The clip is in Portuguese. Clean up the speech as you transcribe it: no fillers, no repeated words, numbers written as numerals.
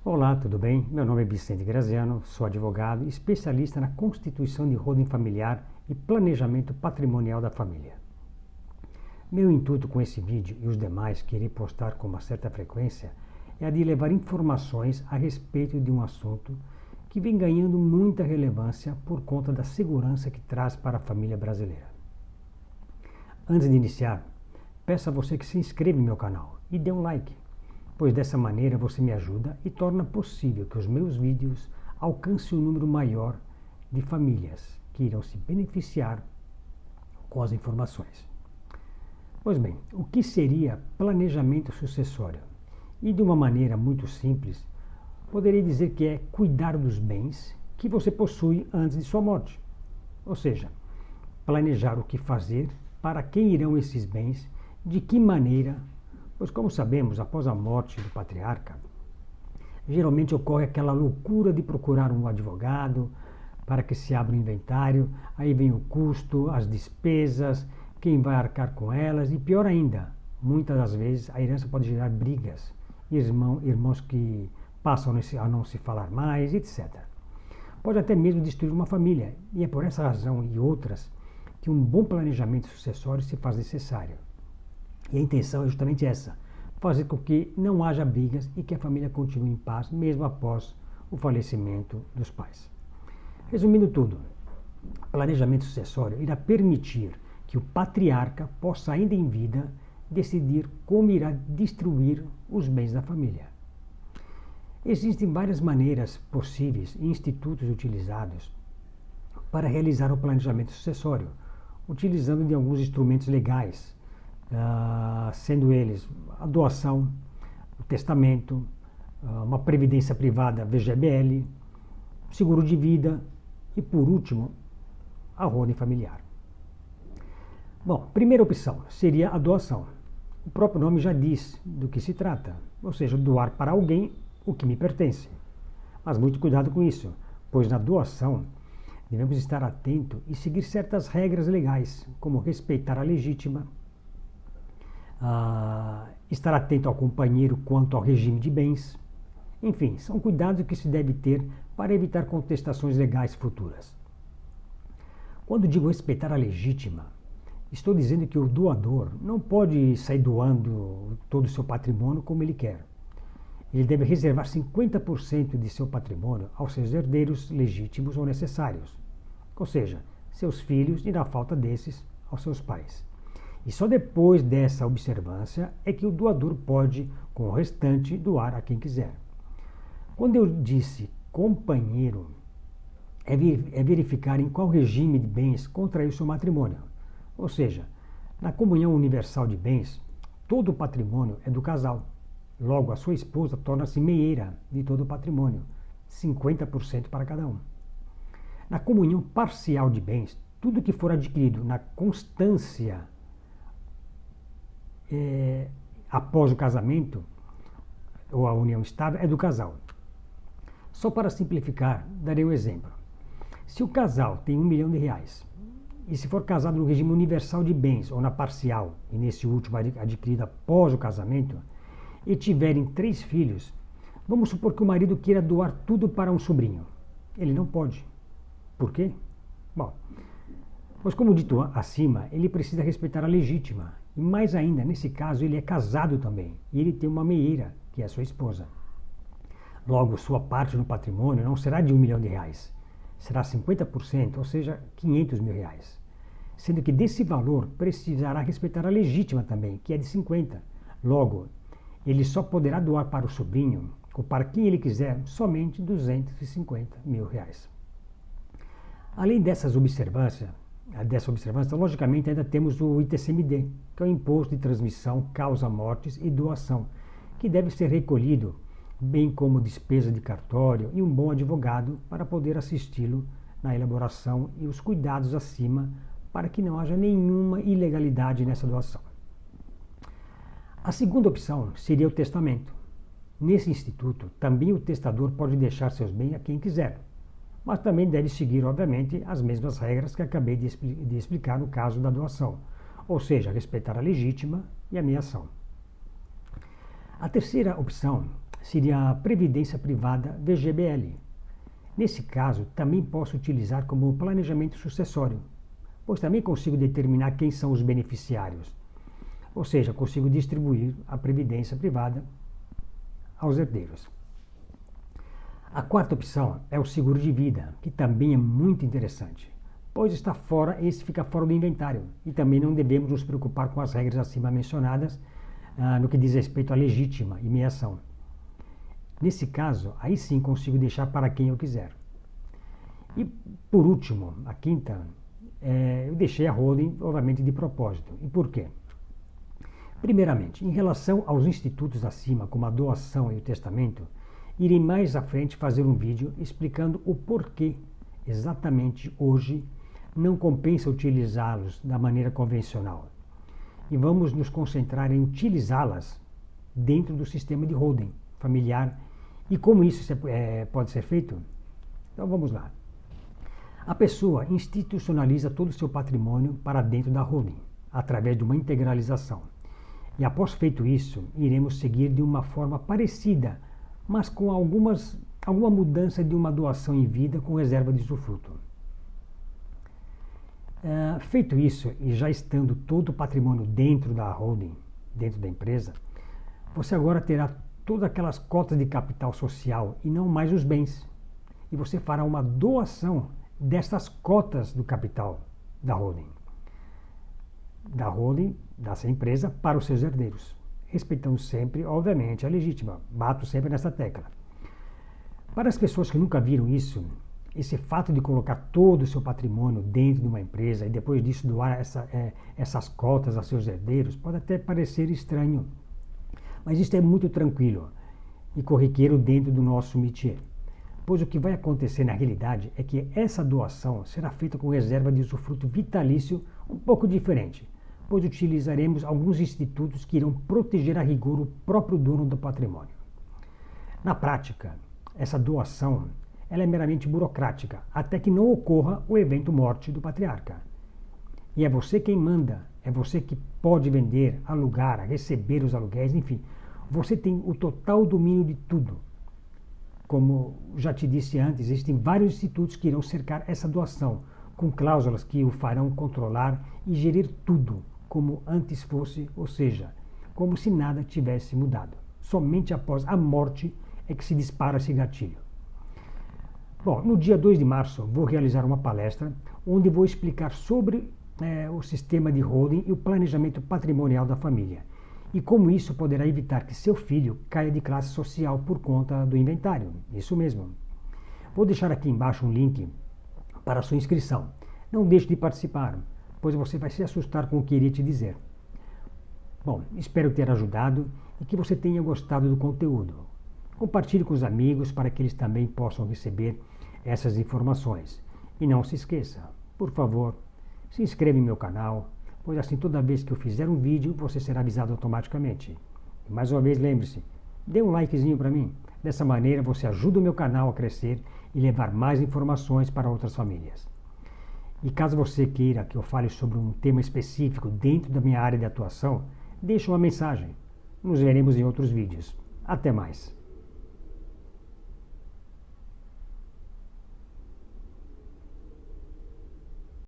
Olá, tudo bem? Meu nome é Vicente Graziano, sou advogado e especialista na constituição de holding familiar e planejamento patrimonial da família. Meu intuito com esse vídeo e os demais que irei postar com uma certa frequência é a de levar informações a respeito de um assunto que vem ganhando muita relevância por conta da segurança que traz para a família brasileira. Antes de iniciar, peço a você que se inscreva no meu canal e dê um like, pois dessa maneira você me ajuda e torna possível que os meus vídeos alcancem um número maior de famílias que irão se beneficiar com as informações. Pois bem, o que seria planejamento sucessório? E de uma maneira muito simples, poderia dizer que é cuidar dos bens que você possui antes de sua morte. Ou seja, planejar o que fazer, para quem irão esses bens, de que maneira. Pois, como sabemos, após a morte do patriarca, geralmente ocorre aquela loucura de procurar um advogado para que se abra o inventário, aí vem o custo, as despesas, quem vai arcar com elas e, pior ainda, muitas das vezes a herança pode gerar brigas, irmãos que passam a não se falar mais, etc. Pode até mesmo destruir uma família, e é por essa razão e outras que um bom planejamento sucessório se faz necessário. E a intenção é justamente essa, fazer com que não haja brigas e que a família continue em paz, mesmo após o falecimento dos pais. Resumindo tudo, o planejamento sucessório irá permitir que o patriarca possa, ainda em vida, decidir como irá distribuir os bens da família. Existem várias maneiras possíveis e institutos utilizados para realizar o planejamento sucessório, utilizando de alguns instrumentos legais, sendo eles a doação, o testamento, uma previdência privada VGBL, seguro de vida e, por último, a holding familiar. Bom, primeira opção seria a doação. O próprio nome já diz do que se trata, ou seja, doar para alguém o que me pertence. Mas muito cuidado com isso, pois na doação devemos estar atentos e seguir certas regras legais, como respeitar a legítima, estar atento ao companheiro quanto ao regime de bens. Enfim, são cuidados que se deve ter para evitar contestações legais futuras. Quando digo respeitar a legítima, estou dizendo que o doador não pode sair doando todo o seu patrimônio como ele quer. Ele deve reservar 50% de seu patrimônio aos seus herdeiros legítimos ou necessários, ou seja, seus filhos e, na falta desses, aos seus pais. E só depois dessa observância é que o doador pode, com o restante, doar a quem quiser. Quando eu disse companheiro, é verificar em qual regime de bens contraiu seu matrimônio. Ou seja, na comunhão universal de bens, todo o patrimônio é do casal. Logo, a sua esposa torna-se meieira de todo o patrimônio, 50% para cada um. Na comunhão parcial de bens, tudo que for adquirido na constância após o casamento ou a união estável é do casal. Só para simplificar, darei um exemplo. Se o casal tem R$1 milhão e se for casado no regime universal de bens ou na parcial, e nesse último adquirido após o casamento, e tiverem 3 filhos, vamos supor que o marido queira doar tudo para um sobrinho. Ele não pode. Por quê? Bom, pois como dito acima, ele precisa respeitar a legítima. E mais ainda, nesse caso, ele é casado também. E ele tem uma meieira, que é a sua esposa. Logo, sua parte no patrimônio não será de R$1 milhão. Será 50%, ou seja, R$500 mil. Sendo que desse valor precisará respeitar a legítima também, que é de 50%. Logo, ele só poderá doar para o sobrinho, ou para quem ele quiser, somente R$250 mil. Além dessa observância, logicamente ainda temos o ITCMD, que é o Imposto de Transmissão, Causa-Mortes e Doação, que deve ser recolhido, bem como despesa de cartório e um bom advogado para poder assisti-lo na elaboração e os cuidados acima para que não haja nenhuma ilegalidade nessa doação. A segunda opção seria o testamento. Nesse instituto, também o testador pode deixar seus bens a quem quiser, mas também deve seguir, obviamente, as mesmas regras que acabei de explicar no caso da doação, ou seja, respeitar a legítima e a meia ação. A terceira opção seria a Previdência Privada VGBL. Nesse caso, também posso utilizar como planejamento sucessório, pois também consigo determinar quem são os beneficiários. Ou seja, consigo distribuir a previdência privada aos herdeiros. A quarta opção é o seguro de vida, que também é muito interessante, pois esse fica fora do inventário e também não devemos nos preocupar com as regras acima mencionadas no que diz respeito à legítima imeação. Nesse caso, aí sim consigo deixar para quem eu quiser. E por último, a quinta, eu deixei a holding, obviamente, de propósito. E por quê? Primeiramente, em relação aos institutos acima, como a doação e o testamento, irei mais à frente fazer um vídeo explicando o porquê, exatamente hoje, não compensa utilizá-los da maneira convencional. E vamos nos concentrar em utilizá-las dentro do sistema de holding familiar. E como isso pode ser feito? Então vamos lá. A pessoa institucionaliza todo o seu patrimônio para dentro da holding, através de uma integralização. E após feito isso, iremos seguir de uma forma parecida, mas com alguma mudança de uma doação em vida com reserva de usufruto. Feito isso, e já estando todo o patrimônio dentro da holding, dentro da empresa, você agora terá todas aquelas cotas de capital social e não mais os bens. E você fará uma doação dessas cotas do capital da holding, dessa empresa, para os seus herdeiros, respeitando sempre, obviamente, a legítima. Bato sempre nessa tecla. Para as pessoas que nunca viram isso, esse fato de colocar todo o seu patrimônio dentro de uma empresa e depois disso doar essas cotas a seus herdeiros pode até parecer estranho, mas isso é muito tranquilo e corriqueiro dentro do nosso métier. Pois o que vai acontecer na realidade é que essa doação será feita com reserva de usufruto vitalício um pouco diferente, pois utilizaremos alguns institutos que irão proteger a rigor o próprio dono do patrimônio. Na prática, essa doação ela é meramente burocrática, até que não ocorra o evento morte do patriarca. E é você quem manda, é você que pode vender, alugar, receber os aluguéis, enfim, você tem o total domínio de tudo. Como já te disse antes, existem vários institutos que irão cercar essa doação, com cláusulas que o farão controlar e gerir tudo como antes fosse, ou seja, como se nada tivesse mudado. Somente após a morte é que se dispara esse gatilho. Bom, no dia 2 de março vou realizar uma palestra onde vou explicar sobre o sistema de holding e o planejamento patrimonial da família e como isso poderá evitar que seu filho caia de classe social por conta do inventário. Isso mesmo. Vou deixar aqui embaixo um link para a sua inscrição. Não deixe de participar, pois você vai se assustar com o que irei te dizer. Bom, espero ter ajudado e que você tenha gostado do conteúdo. Compartilhe com os amigos para que eles também possam receber essas informações. E não se esqueça, por favor, se inscreva em meu canal, pois assim toda vez que eu fizer um vídeo, você será avisado automaticamente. E mais uma vez, lembre-se, dê um likezinho para mim. Dessa maneira você ajuda o meu canal a crescer e levar mais informações para outras famílias. E caso você queira que eu fale sobre um tema específico dentro da minha área de atuação, deixe uma mensagem. Nos veremos em outros vídeos. Até mais!